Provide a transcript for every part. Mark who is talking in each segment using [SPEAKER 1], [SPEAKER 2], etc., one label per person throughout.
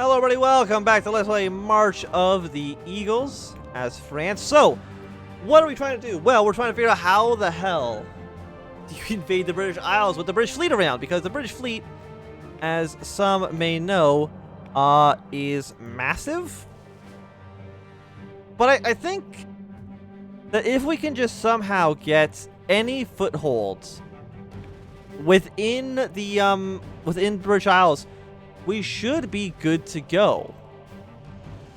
[SPEAKER 1] Hello everybody, welcome back to Let's Play March of the Eagles as France. So, what are we trying to do? Well, we're trying to figure out how the hell do you invade the British Isles with the British fleet around, because the British fleet, as some may know, is massive. But I think that if we can just somehow get any footholds within the within British Isles, we should be good to go.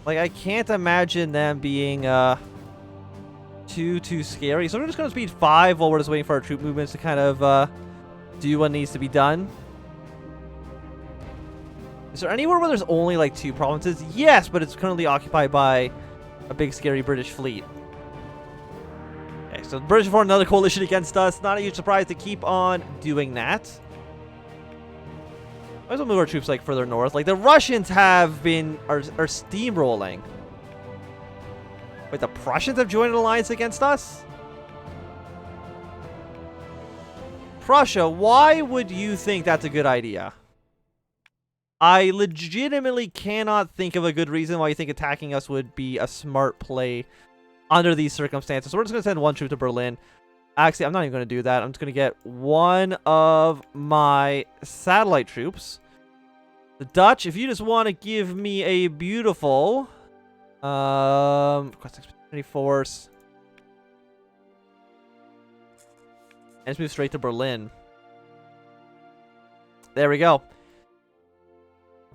[SPEAKER 1] Like, I can't imagine them being too scary. So we're just gonna speed 5 while we're just waiting for our troop movements to kind of do what needs to be done. Is there anywhere where there's only like 2 provinces? Yes, but it's currently occupied by a big scary British fleet. Okay, so the British formed another coalition against us. Not a huge surprise to keep on doing that. Might as well move our troops like further north. Like, the Russians have been are steamrolling. Wait, the Prussians have joined an alliance against us? Prussia, why would you think that's a good idea? I legitimately cannot think of a good reason why you think attacking us would be a smart play under these circumstances. So we're just going to send 1 troop to Berlin. Actually, I'm not even going to do that. I'm just going to get 1 of my satellite troops. The Dutch, if you just want to give me a beautiful request expeditionary force, and just move straight to Berlin. There we go.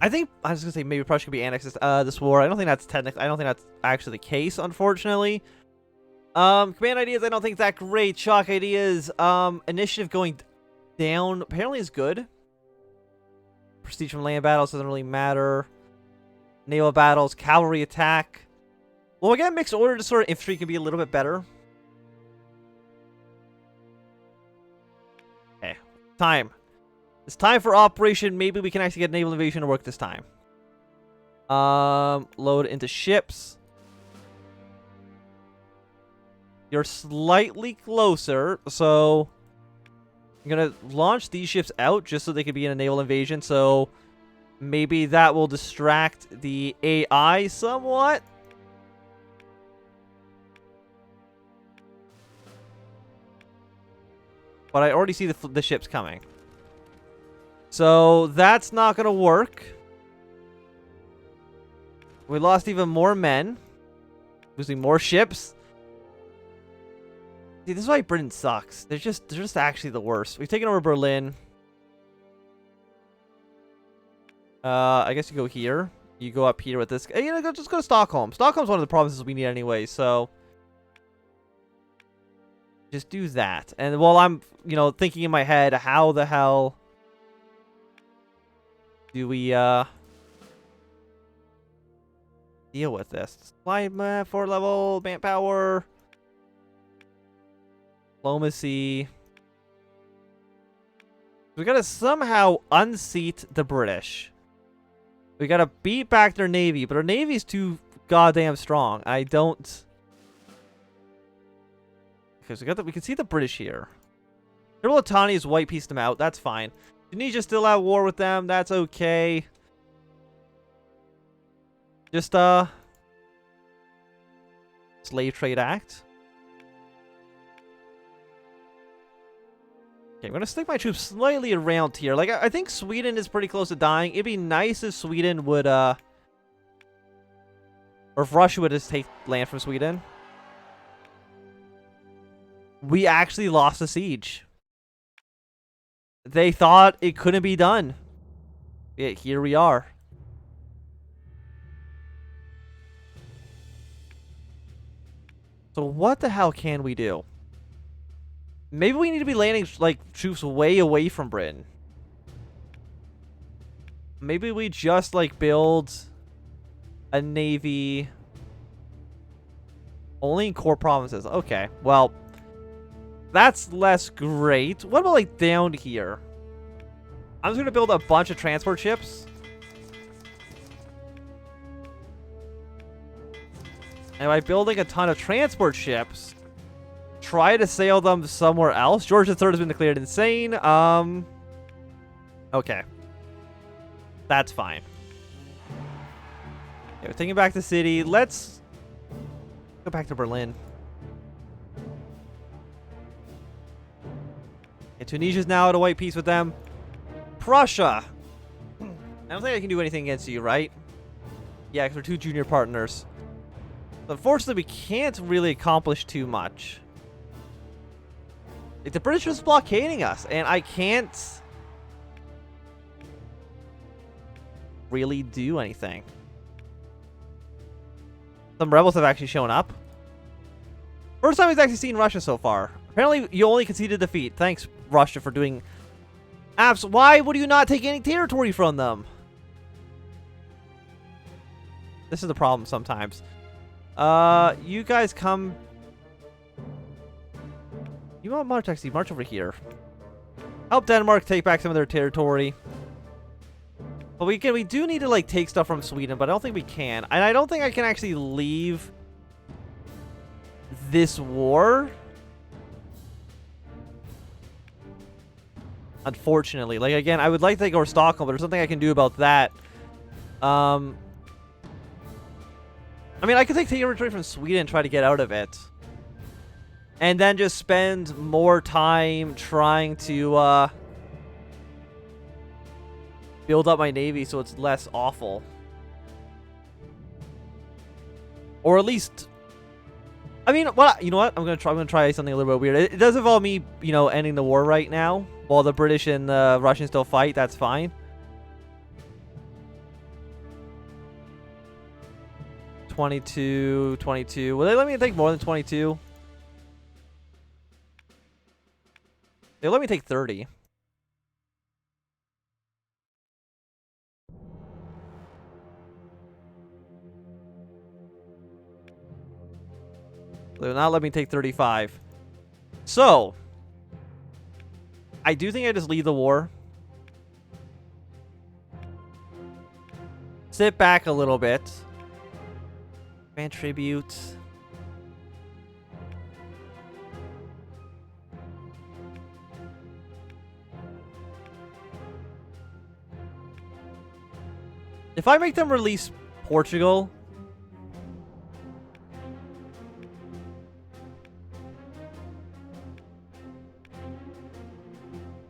[SPEAKER 1] I think I was gonna say maybe Prussia could be annexed this war. I don't think that's technically. I don't think that's actually the case, unfortunately. Command ideas, I don't think that great. Shock ideas, initiative going down apparently is good. Prestige from land battles doesn't really matter. Naval battles, cavalry attack. Well, we got mixed order to sort of infantry can be a little bit better. Okay, time. It's time for operation. Maybe we can actually get naval invasion to work this time. Load into ships. You're slightly closer, so I'm gonna launch these ships out just so they can be in a naval invasion. So maybe that will distract the AI somewhat. But I already see the ships coming. So that's not gonna work. We lost even more men. Losing more ships. See, this is why Britain sucks. They're just actually the worst. We've taken over Berlin. I guess you go here. You go up here with this. You know, just go to Stockholm. Stockholm's one of the provinces we need anyway, so just do that. And while I'm, you know, thinking in my head, how the hell do we deal with this? Supply 4 level, manpower, diplomacy. We gotta somehow unseat the British. We gotta beat back their navy, but our navy's too goddamn strong. I don't. Okay, so we can see the British here. Gibraltar's white pieced them out. That's fine. Tunisia still at war with them. That's okay. Just Slave Trade Act. Okay, I'm gonna stick my troops slightly around here. Like, I think Sweden is pretty close to dying. It'd be nice if Sweden would or if Russia would just take land from Sweden. We actually lost the siege. They thought it couldn't be done. Yet here we are. So what the hell can we do? Maybe we need to be landing like troops way away from Britain. Maybe we just like build a navy only in core provinces. Okay, well, that's less great. What about like down here? I'm just gonna build a bunch of transport ships. And by building a ton of transport ships, try to sail them somewhere else. George III has been declared insane. Okay. That's fine. Okay, we're taking back the city. Let's go back to Berlin. Okay, Tunisia's now at a white peace with them. Prussia. I don't think I can do anything against you, right? Yeah, because we're two junior partners. But unfortunately, we can't really accomplish too much. Like, the British are just blockading us, and I can't really do anything. Some rebels have actually shown up. First time we've actually seen Russia so far. Apparently, you only conceded defeat. Thanks, Russia, for doing abs. Why would you not take any territory from them? This is the problem sometimes. You guys come. You want March, actually. March over here. Help Denmark take back some of their territory. But we do need to, like, take stuff from Sweden, but I don't think we can. And I don't think I can actually leave this war. Unfortunately. Like, again, I would like to take over Stockholm, but there's something I can do about that. I mean, I could take territory from Sweden and try to get out of it. And then just spend more time trying to, build up my navy so it's less awful. Or at least, I mean, well, you know what? I'm gonna try something a little bit weird. It does involve me, you know, ending the war right now while the British and the Russians still fight. That's fine. 22. Will they let me take more than 22? They let me take 30. They will not let me take 35. So, I do think I just leave the war. Sit back a little bit. Grant tribute. If I make them release Portugal,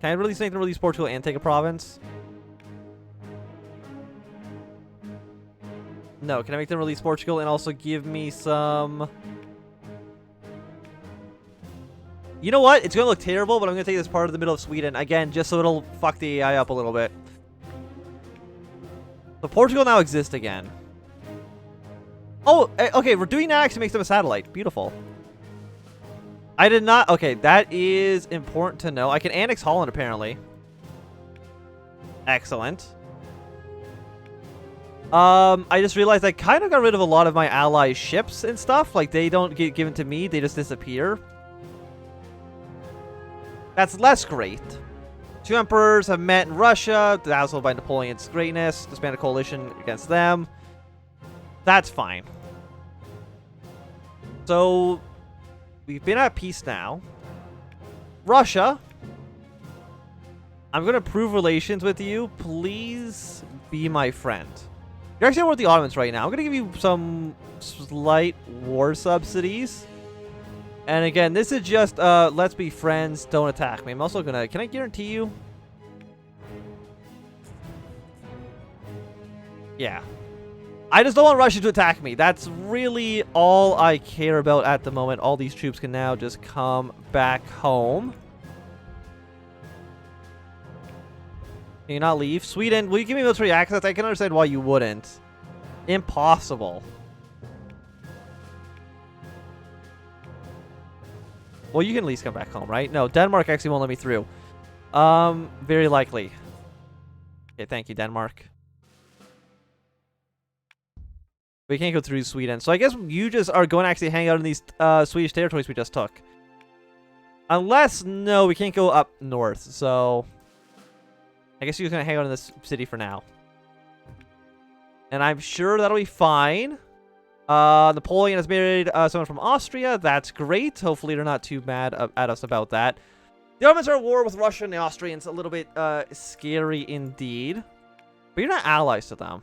[SPEAKER 1] can I really make them release Portugal and take a province? No, can I make them release Portugal and also give me some... You know what? It's going to look terrible, but I'm going to take this part of the middle of Sweden. Again, just so it'll fuck the AI up a little bit. So Portugal now exists again. Oh, okay, we're doing that actually makes them a satellite. Beautiful. I did not... Okay, that is important to know. I can annex Holland, apparently. Excellent. I just realized I kind of got rid of a lot of my allies' ships and stuff. Like, they don't get given to me. They just disappear. That's less great. Two emperors have met in Russia, dazzled by Napoleon's greatness, disband a coalition against them. That's fine. So, we've been at peace now. Russia, I'm going to prove relations with you. Please be my friend. You're actually over with the Ottomans right now. I'm going to give you some slight war subsidies. And again, this is just, let's be friends, don't attack me. I'm also going to, can I guarantee you? Yeah. I just don't want Russia to attack me. That's really all I care about at the moment. All these troops can now just come back home. Can you not leave? Sweden, will you give me military access? I can understand why you wouldn't. Impossible. Well, you can at least come back home, right? No, Denmark actually won't let me through. Very likely. Okay, thank you, Denmark. We can't go through Sweden. So I guess you just are going to actually hang out in these Swedish territories we just took. Unless, no, we can't go up north. So I guess you're going to hang out in this city for now. And I'm sure that'll be fine. Napoleon has married someone from Austria. That's great. Hopefully they're not too mad at us about that. The Ottomans are at war with Russia and the Austrians. A little bit scary indeed. But you're not allies to them.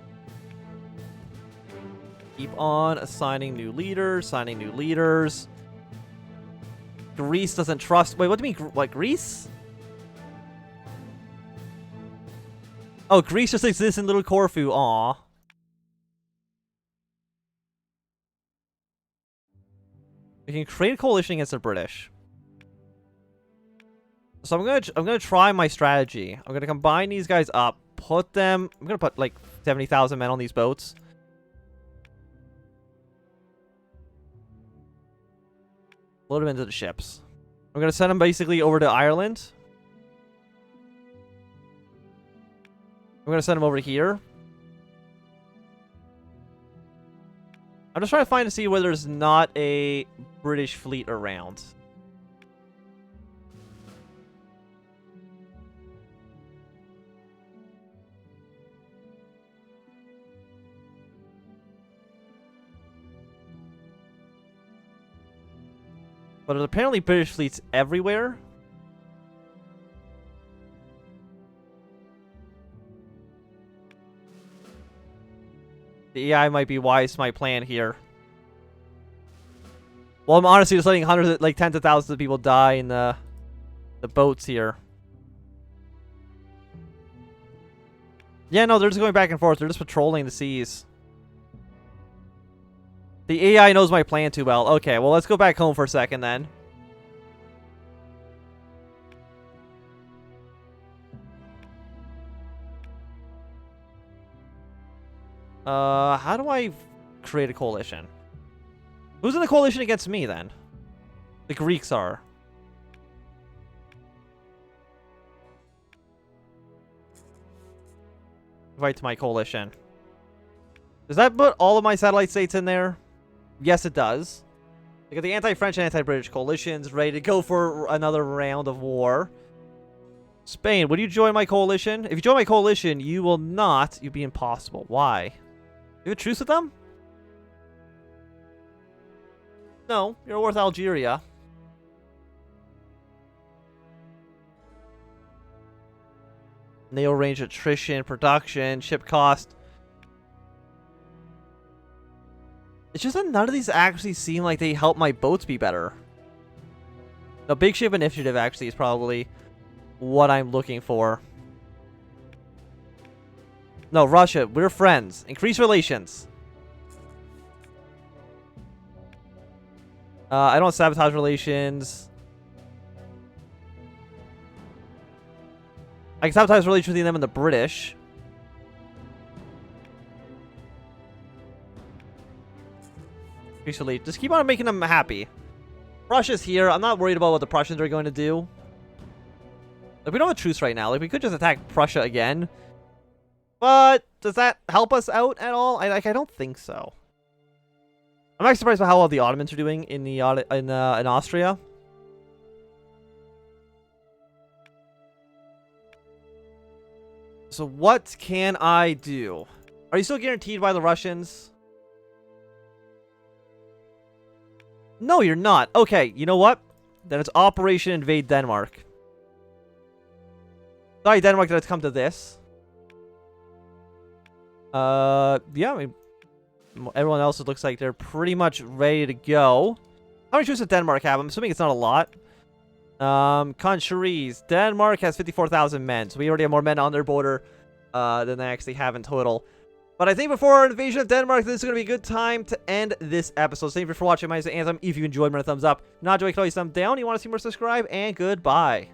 [SPEAKER 1] Keep on assigning new leaders, signing new leaders. Greece doesn't trust... Wait, what do you mean? What, Greece? Oh, Greece just exists in Little Corfu. Aw. We can create a coalition against the British. So I'm gonna try my strategy. I'm gonna combine these guys up, put them... I'm gonna put like 70,000 men on these boats. Load them into the ships. I'm gonna send them basically over to Ireland. I'm gonna send them over here. I'm just trying to find to see whether there's not a British fleet around. But there's apparently British fleets everywhere. The AI might be wise to my plan here. Well, I'm honestly just letting hundreds, like tens of thousands of people die in the boats here. Yeah, no, they're just going back and forth. They're just patrolling the seas. The AI knows my plan too well. Okay, well, let's go back home for a second then. How do I create a coalition? Who's in the coalition against me then? The Greeks are. Invite to my coalition. Does that put all of my satellite states in there? Yes, it does. They got the anti-French and anti-British coalitions ready to go for another round of war. Spain, would you join my coalition? If you join my coalition, you will not. You'd be impossible. Why? You have a truce with them? No, you're worth Algeria. Naval range, attrition, production, ship cost. It's just that none of these actually seem like they help my boats be better. The big ship initiative actually is probably what I'm looking for. No, Russia, we're friends. Increase relations. I don't sabotage relations. I can sabotage relations between them and the British. Just keep on making them happy. Russia's here. I'm not worried about what the Prussians are going to do. Like, we don't have a truce right now. Like, we could just attack Prussia again. But does that help us out at all? I don't think so. I'm actually surprised by how well the Ottomans are doing in the in Austria. So what can I do? Are you still guaranteed by the Russians? No, you're not. Okay, you know what? Then it's Operation Invade Denmark. Sorry, Denmark, that it's come to this. Yeah, I mean, everyone else, it looks like they're pretty much ready to go. How many troops does Denmark have? I'm assuming it's not a lot. Countries. Denmark has 54,000 men, so we already have more men on their border than they actually have in total. But I think before our invasion of Denmark, this is going to be a good time to end this episode. Thank you for watching. My name is Anthem. If you enjoyed, run a thumbs up. Not enjoy, you can always thumb down. You want to see more, subscribe, and goodbye.